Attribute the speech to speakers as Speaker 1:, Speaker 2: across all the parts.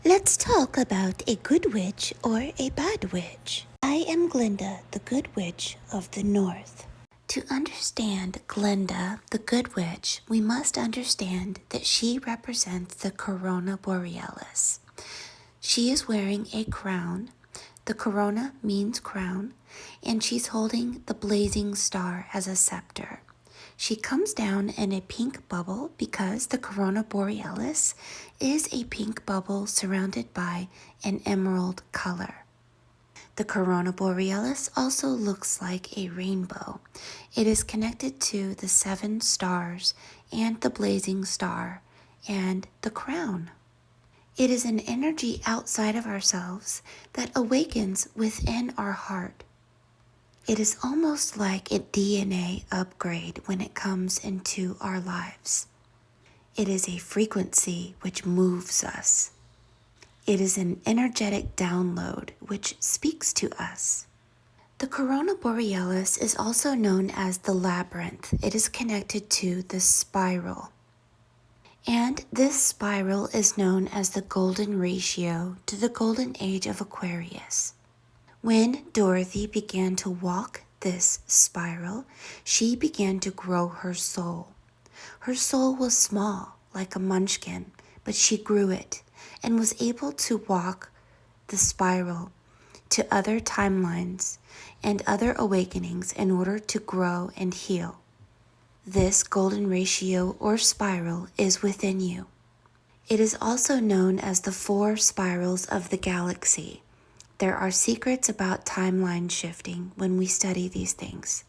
Speaker 1: Let's talk about a good witch or a bad witch. I am Glinda, the good witch of the north. To understand Glinda, the good witch, we must understand that she represents the corona borealis. She is wearing a crown. The corona means crown, and she's holding the blazing star as a scepter. She comes down in a pink bubble because the corona borealis is a pink bubble surrounded by an emerald color. The corona borealis also looks like a rainbow. It is connected to the 7 stars and the blazing star and the crown. It is an energy outside of ourselves that awakens within our heart. It is almost like a DNA upgrade when it comes into our lives. It is a frequency which moves us. It is an energetic download which speaks to us. The corona borealis is also known as the labyrinth. It is connected to the spiral. And this spiral is known as the golden ratio to the golden age of Aquarius. When Dorothy began to walk this spiral, she began to grow her soul. Her soul was small, like a munchkin, but she grew it and was able to walk the spiral to other timelines and other awakenings in order to grow and heal. This golden ratio or spiral is within you. It is also known as the 4 spirals of the galaxy. There are secrets about timeline shifting when we study these things.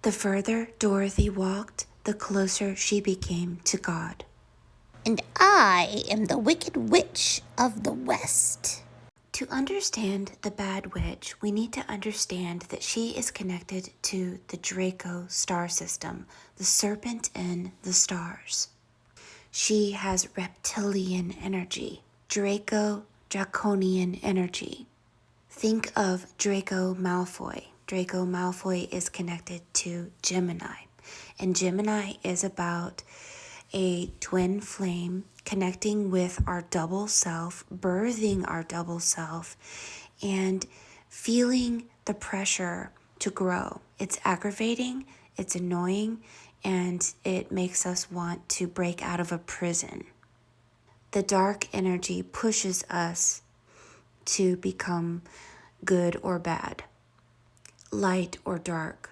Speaker 1: The further Dorothy walked, the closer she became to God.
Speaker 2: And I am the Wicked Witch of the West.
Speaker 1: To understand the bad witch, we need to understand that she is connected to the Draco star system, the serpent in the stars. She has reptilian energy, draconian energy. Think of Draco Malfoy. Draco Malfoy is connected to Gemini, and Gemini is about a twin flame connecting with our double self, birthing our double self, and feeling the pressure to grow. It's aggravating, it's annoying, and it makes us want to break out of a prison. The dark energy pushes us to become good or bad, light or dark,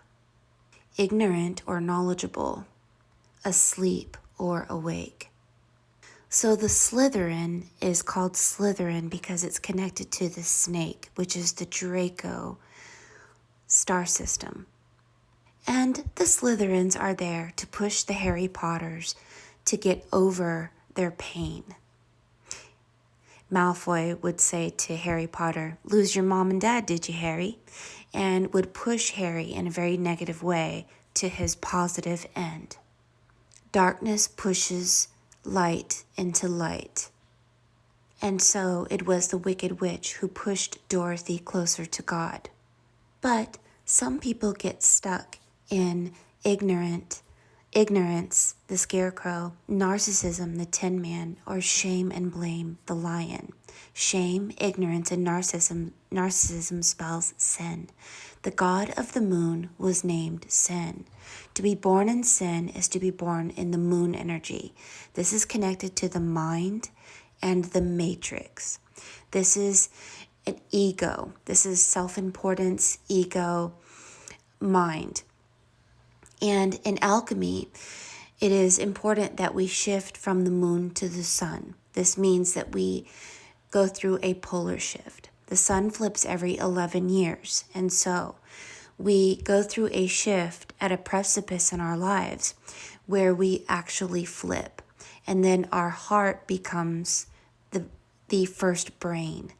Speaker 1: ignorant or knowledgeable, asleep or awake. So the Slytherin is called Slytherin because it's connected to the snake, which is the Draco star system. And the Slytherins are there to push the Harry Potters to get over their pain. Malfoy would say to Harry Potter, "Lose your mom and dad, did you, Harry?" And would push Harry in a very negative way to his positive end. Darkness pushes light into light. And so it was the Wicked Witch who pushed Dorothy closer to God. But some people get stuck in ignorance, the scarecrow, narcissism, the Tin Man, or shame and blame, the lion. Shame, ignorance, and narcissism spells sin. The god of the moon was named Sin. To be born in sin is to be born in the moon energy. This is connected to the mind and the matrix. This is an ego. This is self-importance, ego, mind. And in alchemy, it is important that we shift from the moon to the sun. This means that we go through a polar shift. The sun flips every 11 years. And so we go through a shift at a precipice in our lives where we actually flip. And then our heart becomes the first brain,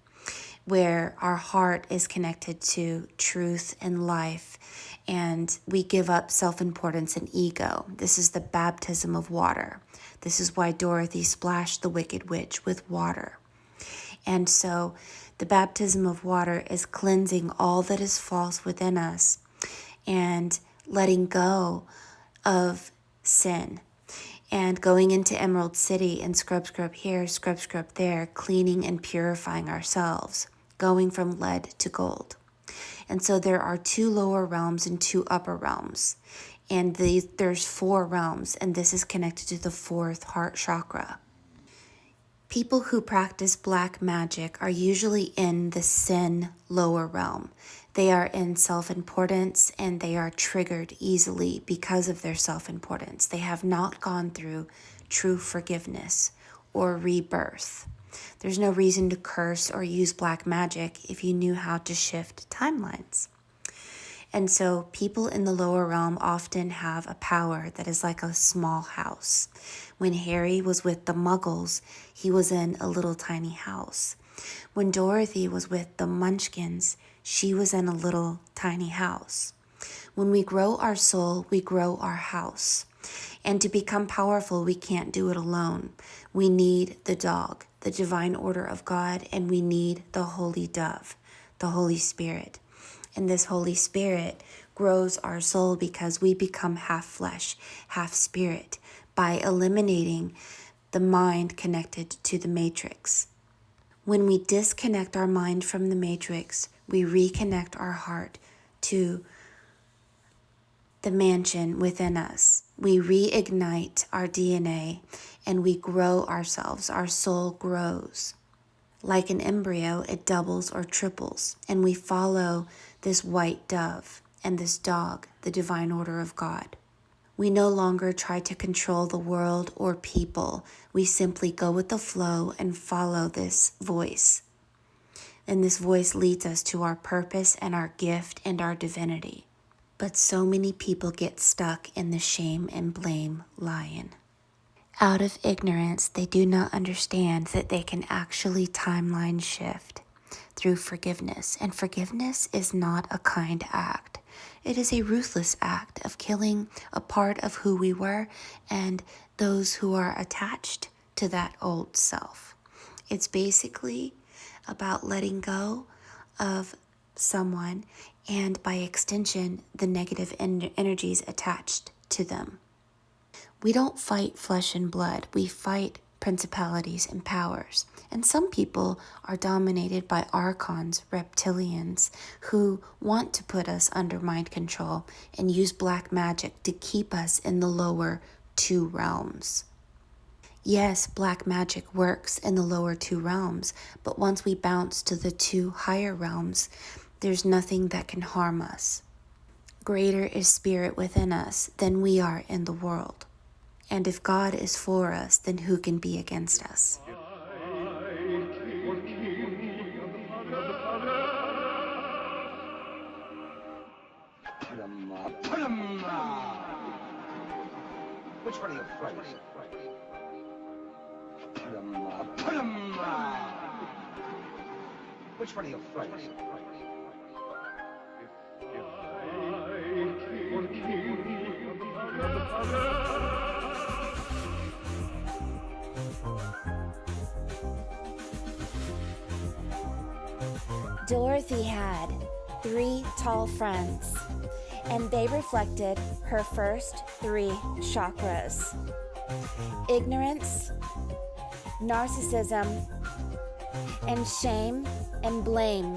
Speaker 1: where our heart is connected to truth and life, and we give up self-importance and ego. This is the baptism of water. This is why Dorothy splashed the Wicked Witch with water. And so the baptism of water is cleansing all that is false within us and letting go of sin and going into Emerald City and scrub here, scrub there, cleaning and purifying ourselves, going from lead to gold. And so there are 2 lower realms and 2 upper realms. And there's 4 realms, and this is connected to the 4th heart chakra. People who practice black magic are usually in the sin lower realm. They are in self-importance, and they are triggered easily because of their self-importance. They have not gone through true forgiveness or rebirth. There's no reason to curse or use black magic if you knew how to shift timelines. And so people in the lower realm often have a power that is like a small house. When Harry was with the Muggles, he was in a little tiny house. When Dorothy was with the Munchkins, she was in a little tiny house. When we grow our soul, we grow our house. And to become powerful, we can't do it alone. We need the dog, the divine order of God, and we need the holy dove, the Holy Spirit. And this Holy Spirit grows our soul because we become half flesh, half spirit by eliminating the mind connected to the matrix. When we disconnect our mind from the matrix, we reconnect our heart to the mansion within us. We reignite our DNA and we grow ourselves. Our soul grows. Like an embryo, it doubles or triples, and we follow this white dove and this dog, the divine order of God. We no longer try to control the world or people. We simply go with the flow and follow this voice. And this voice leads us to our purpose and our gift and our divinity. But so many people get stuck in the shame and blame lion. Out of ignorance, they do not understand that they can actually timeline shift through forgiveness. And forgiveness is not a kind act. It is a ruthless act of killing a part of who we were and those who are attached to that old self. It's basically about letting go of someone and by extension, the negative energies attached to them. We don't fight flesh and blood. We fight principalities and powers. And some people are dominated by archons, reptilians, who want to put us under mind control and use black magic to keep us in the lower 2 realms. Yes, black magic works in the lower 2 realms, but once we bounce to the 2 higher realms, there's nothing that can harm us. Greater is spirit within us than we are in the world. And if God is for us, then who can be against us?
Speaker 3: Which one are you afraid of? Which one are you afraid of?
Speaker 4: Dorothy had 3 tall friends, and they reflected her first 3 chakras: ignorance, narcissism, and shame and blame.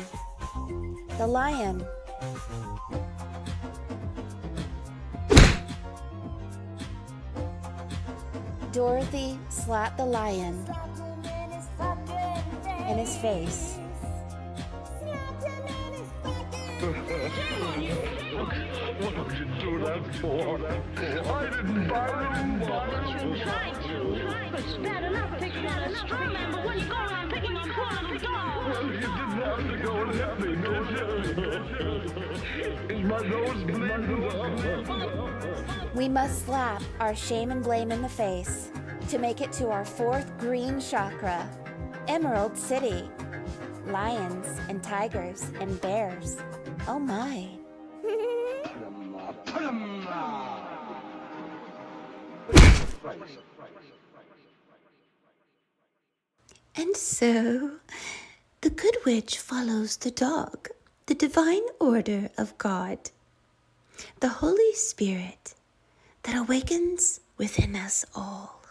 Speaker 4: The lion. Dorothy slapped the lion in his face.
Speaker 5: What did you do that for? I didn't buy them.
Speaker 6: You tried to, but it's bad enough picking on a straw man, but when you go around picking on quality dogs.
Speaker 5: Well, you didn't have to go and hit me, did you? Is my nose bleeding?
Speaker 4: We must slap our shame and blame in the face to make it to our 4th green chakra, Emerald City. Lions and tigers and bears. Oh my.
Speaker 1: And so, the good witch follows the dog, the divine order of God, the Holy Spirit, that awakens within us all.